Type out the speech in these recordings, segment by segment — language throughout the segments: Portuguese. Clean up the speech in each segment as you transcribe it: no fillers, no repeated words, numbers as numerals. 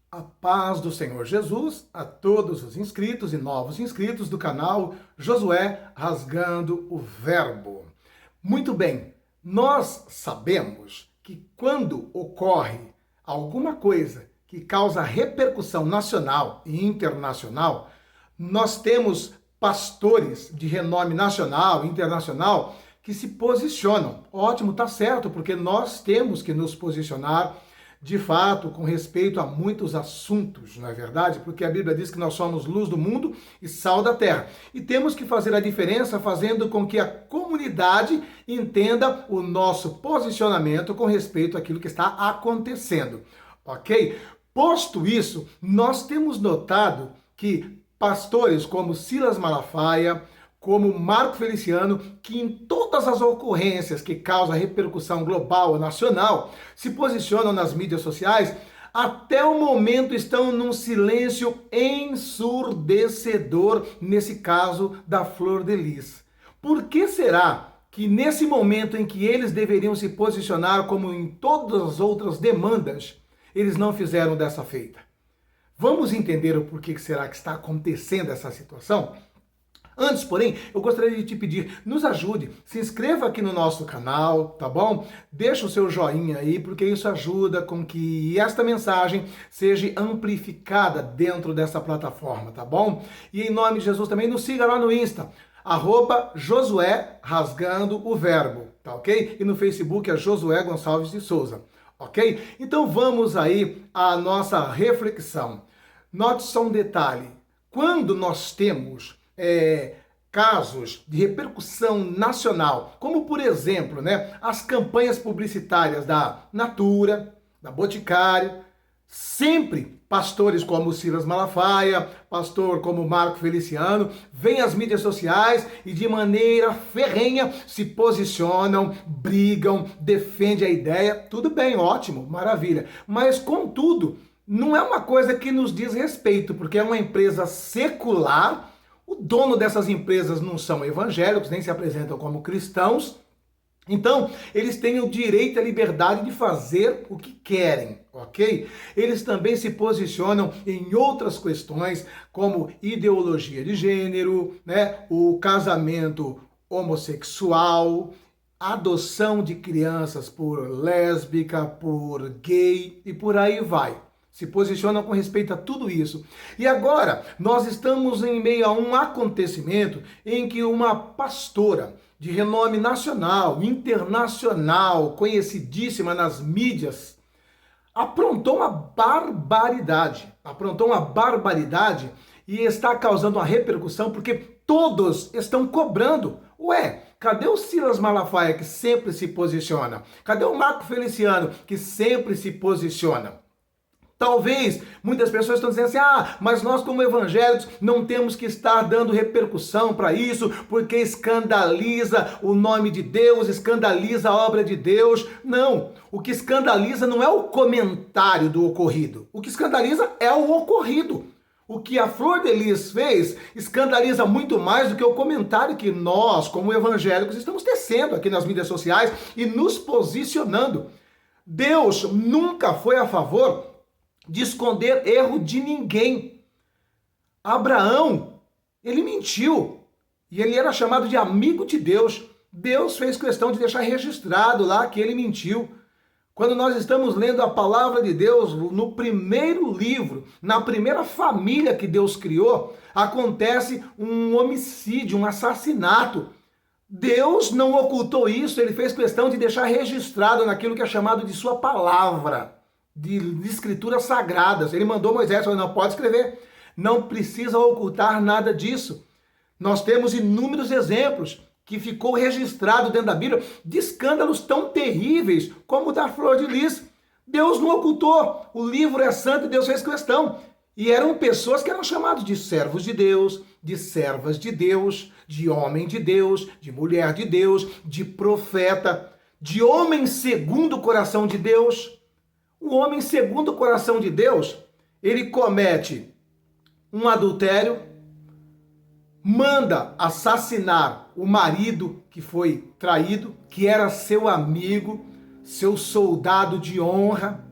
A paz do Senhor Jesus a todos os inscritos e novos inscritos do canal Josué Rasgando o Verbo. Muito bem, nós sabemos que quando ocorre alguma coisa que causa repercussão nacional e internacional, nós temos pastores de renome nacional e internacional que se posicionam. Ótimo, tá certo, porque nós temos que nos posicionar de fato, com respeito a muitos assuntos, não é verdade? Porque a Bíblia diz que nós somos luz do mundo e sal da terra. E temos que fazer a diferença fazendo com que a comunidade entenda o nosso posicionamento com respeito àquilo que está acontecendo, ok? Posto isso, nós temos notado que pastores como Silas Malafaia, como Marco Feliciano, que em todas as ocorrências que causam repercussão global ou nacional, se posicionam nas mídias sociais, até o momento estão num silêncio ensurdecedor, nesse caso da Flor de Lis. Por que será que nesse momento em que eles deveriam se posicionar como em todas as outras demandas, eles não fizeram dessa feita? Vamos entender o porquê que será que está acontecendo essa situação? Antes, porém, eu gostaria de te pedir, nos ajude, se inscreva aqui no nosso canal, tá bom? Deixa o seu joinha aí, porque isso ajuda com que esta mensagem seja amplificada dentro dessa plataforma, tá bom? E em nome de Jesus também nos siga lá no Insta, @Josué Rasgando o Verbo, tá ok? E no Facebook é Josué Gonçalves de Souza, ok? Então vamos aí à nossa reflexão. Note só um detalhe, quando nós temos casos de repercussão nacional, como por exemplo, as campanhas publicitárias da Natura, da Boticário, sempre pastores como Silas Malafaia, pastor como Marco Feliciano, vêm às mídias sociais e de maneira ferrenha se posicionam, brigam, defendem a ideia, tudo bem, ótimo, maravilha, mas contudo, não é uma coisa que nos diz respeito, porque é uma empresa secular. O dono dessas empresas não são evangélicos, nem se apresentam como cristãos. Então, eles têm o direito e a liberdade de fazer o que querem, ok? Eles também se posicionam em outras questões, como ideologia de gênero, o casamento homossexual, adoção de crianças por lésbica, por gay e por aí vai. Se posicionam com respeito a tudo isso. E agora, nós estamos em meio a um acontecimento em que uma pastora de renome nacional, internacional, conhecidíssima nas mídias, aprontou uma barbaridade. E está causando uma repercussão porque todos estão cobrando. Ué, cadê o Silas Malafaia que sempre se posiciona? Cadê o Marco Feliciano que sempre se posiciona? Talvez muitas pessoas estão dizendo assim, mas nós como evangélicos não temos que estar dando repercussão para isso, porque escandaliza o nome de Deus, escandaliza a obra de Deus. Não, o que escandaliza não é o comentário do ocorrido, o que escandaliza é o ocorrido. O que a Flor de Lis fez escandaliza muito mais do que o comentário que nós, como evangélicos, estamos tecendo aqui nas mídias sociais e nos posicionando. Deus nunca foi a favor de esconder erro de ninguém. Abraão, ele mentiu. E ele era chamado de amigo de Deus. Deus fez questão de deixar registrado lá que ele mentiu. Quando nós estamos lendo a palavra de Deus, no primeiro livro, na primeira família que Deus criou, acontece um homicídio, um assassinato. Deus não ocultou isso, ele fez questão de deixar registrado naquilo que é chamado de sua palavra. De escrituras sagradas. Ele mandou Moisés, falou, não pode escrever, não precisa ocultar nada disso. Nós temos inúmeros exemplos que ficou registrado dentro da Bíblia de escândalos tão terríveis como o da Flor de Lis. Deus não ocultou, o livro é santo e Deus fez questão. E eram pessoas que eram chamadas de servos de Deus, de servas de Deus, de homem de Deus, de mulher de Deus, de profeta, de homem segundo o coração de Deus. O homem segundo o coração de Deus, ele comete um adultério, manda assassinar o marido que foi traído, que era seu amigo, seu soldado de honra,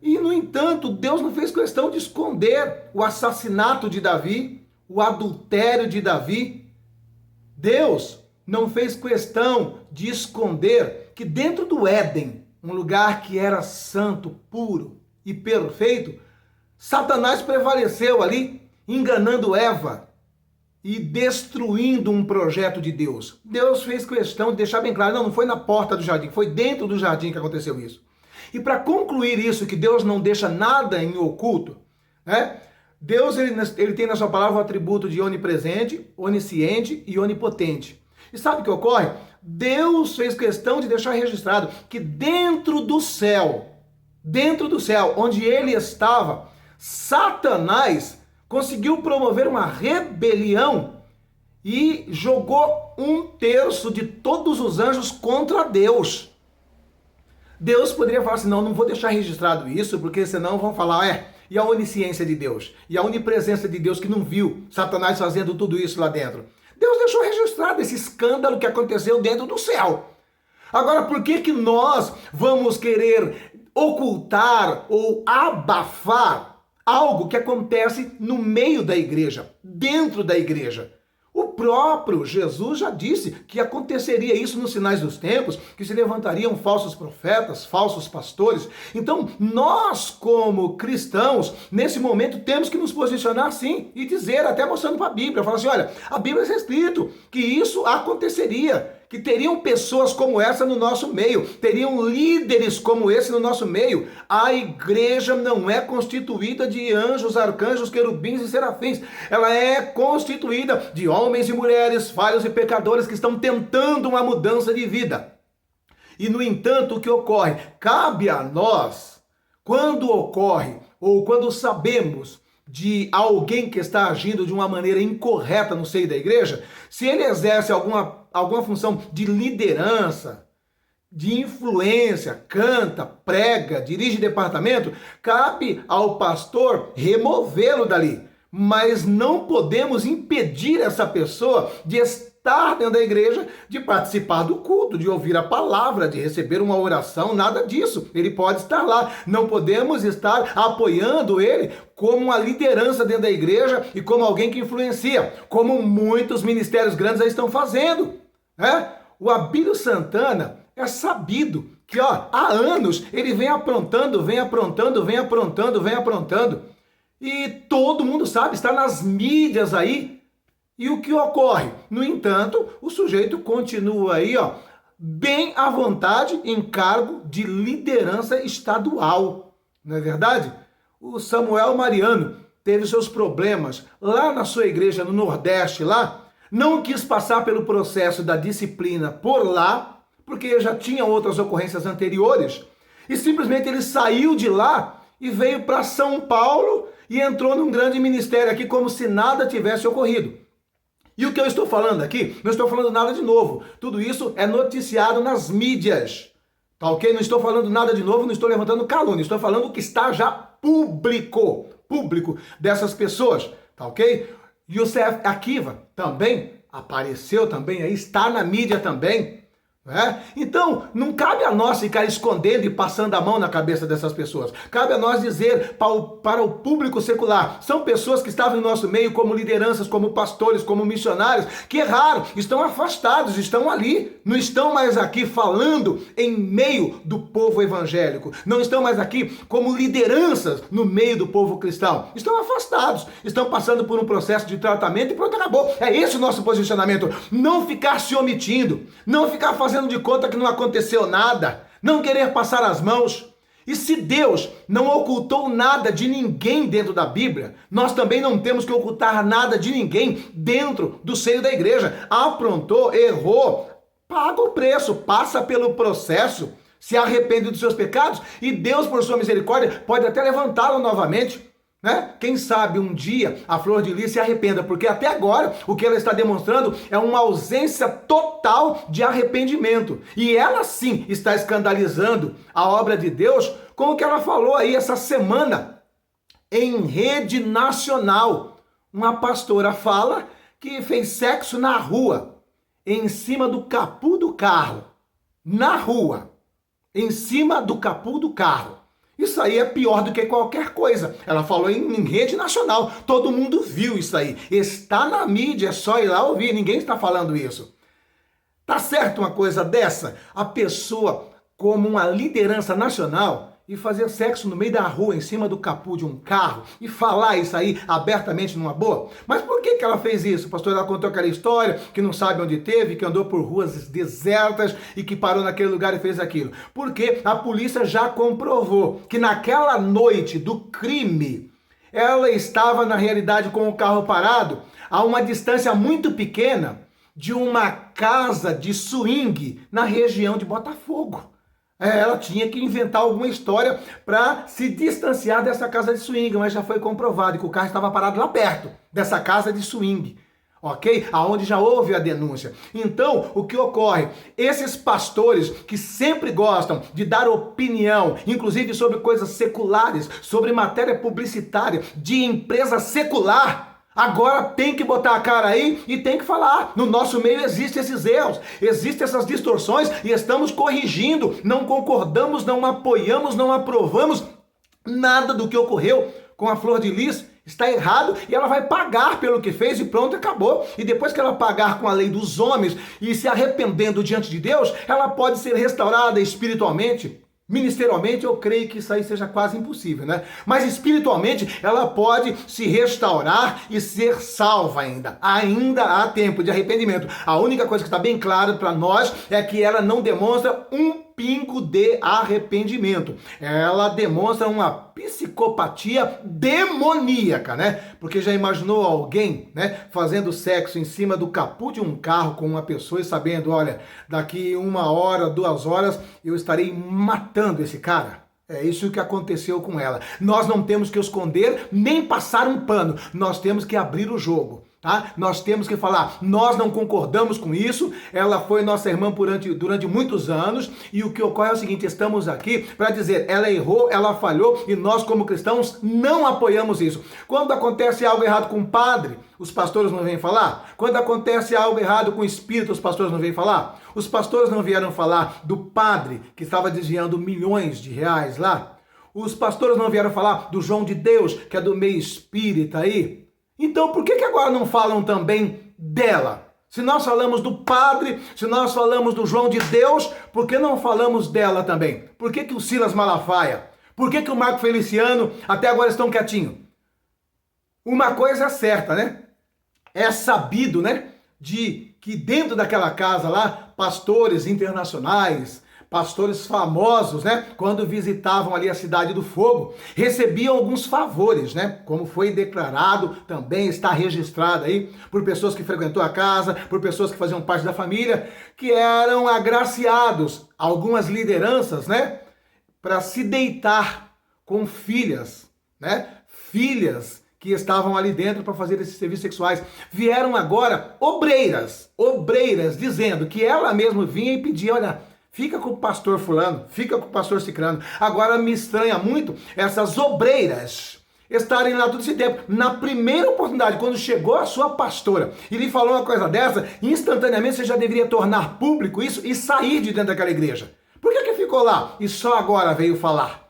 E, no entanto, Deus não fez questão de esconder o assassinato de Davi, o adultério de Davi. Deus não fez questão de esconder que dentro do Éden, um lugar que era santo, puro e perfeito, Satanás prevaleceu ali, enganando Eva e destruindo um projeto de Deus. Deus fez questão de deixar bem claro, não foi na porta do jardim, foi dentro do jardim que aconteceu isso. E para concluir isso, que Deus não deixa nada em oculto, né? Deus ele tem na sua palavra o atributo de onipresente, onisciente e onipotente. E sabe o que ocorre? Deus fez questão de deixar registrado que dentro do céu, onde ele estava, Satanás conseguiu promover uma rebelião e jogou 1/3 de todos os anjos contra Deus. Deus poderia falar assim, não vou deixar registrado isso, porque senão vão falar, e a onisciência de Deus? E a onipresença de Deus que não viu Satanás fazendo tudo isso lá dentro? Deus deixou registrado esse escândalo que aconteceu dentro do céu. Agora, por que nós vamos querer ocultar ou abafar algo que acontece no meio da igreja, dentro da igreja? O próprio Jesus já disse que aconteceria isso nos sinais dos tempos, que se levantariam falsos profetas, falsos pastores. Então, nós como cristãos, nesse momento, temos que nos posicionar sim e dizer, até mostrando para a Bíblia, falar assim, olha, a Bíblia está escrito que isso aconteceria, que teriam pessoas como essa no nosso meio, teriam líderes como esse no nosso meio. A igreja não é constituída de anjos, arcanjos, querubins e serafins. Ela é constituída de homens e mulheres falhos e pecadores que estão tentando uma mudança de vida. E, no entanto, o que ocorre? Cabe a nós, quando ocorre ou quando sabemos de alguém que está agindo de uma maneira incorreta no seio da igreja, se ele exerce alguma função de liderança, de influência, canta, prega, dirige departamento, cabe ao pastor removê-lo dali. Mas não podemos impedir essa pessoa de estar dentro da igreja, de participar do culto, de ouvir a palavra, de receber uma oração, nada disso. Ele pode estar lá. Não podemos estar apoiando ele como uma liderança dentro da igreja e como alguém que influencia, como muitos ministérios grandes já estão fazendo. O Abílio Santana é sabido que há anos ele vem aprontando. E todo mundo sabe, está nas mídias aí. E o que ocorre? No entanto, o sujeito continua aí, bem à vontade em cargo de liderança estadual. Não é verdade? O Samuel Mariano teve seus problemas lá na sua igreja no Nordeste, lá. Não quis passar pelo processo da disciplina por lá, porque já tinha outras ocorrências anteriores. E simplesmente ele saiu de lá e veio para São Paulo e entrou num grande ministério aqui como se nada tivesse ocorrido. E o que eu estou falando aqui, não estou falando nada de novo. Tudo isso é noticiado nas mídias. Tá ok? Não estou falando nada de novo, não estou levantando calúnia. Estou falando o que está já público dessas pessoas. Tá ok? Youssef Akiva também apareceu também aí, está na mídia também. Então, não cabe a nós ficar escondendo e passando a mão na cabeça dessas pessoas. Cabe a nós dizer para o público secular, são pessoas que estavam no nosso meio como lideranças, como pastores, como missionários, que erraram, estão afastados, estão ali, não estão mais aqui falando em meio do povo evangélico, não estão mais aqui como lideranças no meio do povo cristão, estão afastados, estão passando por um processo de tratamento e pronto, acabou. É esse o nosso posicionamento, não ficar se omitindo, não ficar fazendo de conta que não aconteceu nada, não querer passar as mãos. E se Deus não ocultou nada de ninguém dentro da Bíblia, nós também não temos que ocultar nada de ninguém dentro do seio da igreja. Aprontou, errou, paga o preço, passa pelo processo, se arrepende dos seus pecados e Deus, por sua misericórdia, pode até levantá-lo novamente. Quem sabe um dia a Flor de Lis se arrependa, porque até agora o que ela está demonstrando é uma ausência total de arrependimento. E ela sim está escandalizando a obra de Deus com o que ela falou aí essa semana em rede nacional. Uma pastora fala que fez sexo na rua, em cima do capô do carro. Na rua, em cima do capô do carro. Isso aí é pior do que qualquer coisa. Ela falou em rede nacional. Todo mundo viu isso aí. Está na mídia, é só ir lá ouvir. Ninguém está falando isso. Tá certo uma coisa dessa? A pessoa, como uma liderança nacional, e fazer sexo no meio da rua, em cima do capô de um carro, e falar isso aí abertamente numa boa? Mas por que ela fez isso? Pastor, ela contou aquela história, que não sabe onde teve, que andou por ruas desertas e que parou naquele lugar e fez aquilo. Porque a polícia já comprovou que naquela noite do crime, ela estava na realidade com o carro parado a uma distância muito pequena de uma casa de swing na região de Botafogo. Ela tinha que inventar alguma história para se distanciar dessa casa de swing, mas já foi comprovado que o carro estava parado lá perto dessa casa de swing, ok? Aonde já houve a denúncia. Então, o que ocorre? Esses pastores que sempre gostam de dar opinião, inclusive sobre coisas seculares, sobre matéria publicitária de empresa secular, agora tem que botar a cara aí e tem que falar. No nosso meio existem esses erros, existem essas distorções e estamos corrigindo. Não concordamos, não apoiamos, não aprovamos nada do que ocorreu com a Flor de Lis. Está errado e ela vai pagar pelo que fez e pronto, acabou. E depois que ela pagar com a lei dos homens e se arrependendo diante de Deus, ela pode ser restaurada espiritualmente. Ministerialmente, eu creio que isso aí seja quase impossível, né? Mas espiritualmente, ela pode se restaurar e ser salva ainda. Ainda há tempo de arrependimento. A única coisa que está bem claro para nós é que ela não demonstra um pingo de arrependimento. Ela demonstra uma psicopatia demoníaca, né? Porque já imaginou alguém, né, fazendo sexo em cima do capô de um carro com uma pessoa e sabendo, olha, daqui 1 hora, 2 horas, eu estarei matando esse cara? É isso que aconteceu com ela. Nós não temos que esconder nem passar um pano. Nós temos que abrir o jogo. Tá? Nós temos que falar, nós não concordamos com isso, ela foi nossa irmã durante muitos anos, e o que ocorre é o seguinte, estamos aqui para dizer, ela errou, ela falhou, e nós como cristãos não apoiamos isso. Quando acontece algo errado com o padre, os pastores não vêm falar? Quando acontece algo errado com o espírito, os pastores não vêm falar? Os pastores não vieram falar do padre que estava desviando milhões de reais lá? Os pastores não vieram falar do João de Deus, que é do meio espírita aí? Então, por que agora não falam também dela? Se nós falamos do padre, se nós falamos do João de Deus, por que não falamos dela também? Por que o Silas Malafaia? Por que o Marco Feliciano até agora estão quietinhos? Uma coisa é certa, né? É sabido, né? De que dentro daquela casa lá, pastores internacionais, pastores famosos, né, quando visitavam ali a Cidade do Fogo, recebiam alguns favores, né, como foi declarado, também está registrado aí, por pessoas que frequentou a casa, por pessoas que faziam parte da família, que eram agraciados, algumas lideranças, né, para se deitar com filhas, né, filhas que estavam ali dentro para fazer esses serviços sexuais. Vieram agora obreiras, dizendo que ela mesma vinha e pedia, olha, fica com o pastor fulano, fica com o pastor cicrano. Agora me estranha muito essas obreiras estarem lá todo esse tempo. Na primeira oportunidade, quando chegou a sua pastora e lhe falou uma coisa dessa, instantaneamente você já deveria tornar público isso e sair de dentro daquela igreja. Por que ficou lá e só agora veio falar?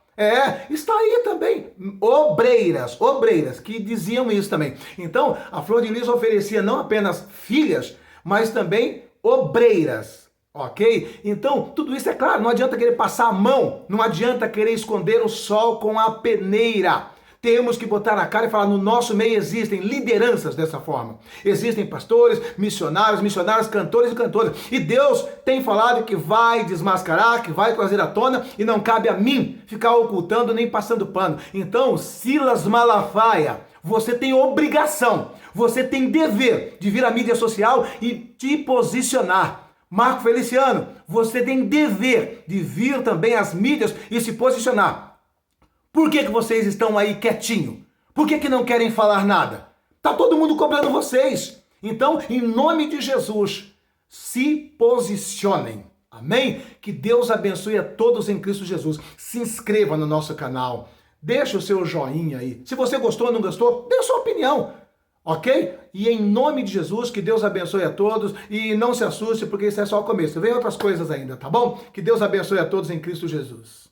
Está aí também obreiras que diziam isso também. Então, a Flor de Lis oferecia não apenas filhas, mas também obreiras. Ok? Então, tudo isso é claro, não adianta querer passar a mão, não adianta querer esconder o sol com a peneira. Temos que botar na cara e falar, no nosso meio existem lideranças dessa forma. Existem pastores, missionários, cantores e cantoras. E Deus tem falado que vai desmascarar, que vai trazer à tona, e não cabe a mim ficar ocultando nem passando pano. Então, Silas Malafaia, você tem obrigação, você tem dever de vir à mídia social e te posicionar. Marco Feliciano, você tem dever de vir também às mídias e se posicionar. Por que vocês estão aí quietinho? Por que não querem falar nada? Tá todo mundo cobrando vocês. Então, em nome de Jesus, se posicionem. Amém? Que Deus abençoe a todos em Cristo Jesus. Se inscreva no nosso canal. Deixa o seu joinha aí. Se você gostou ou não gostou, dê a sua opinião. Ok? E em nome de Jesus, que Deus abençoe a todos e não se assuste, porque isso é só o começo. Vem outras coisas ainda, tá bom? Que Deus abençoe a todos em Cristo Jesus.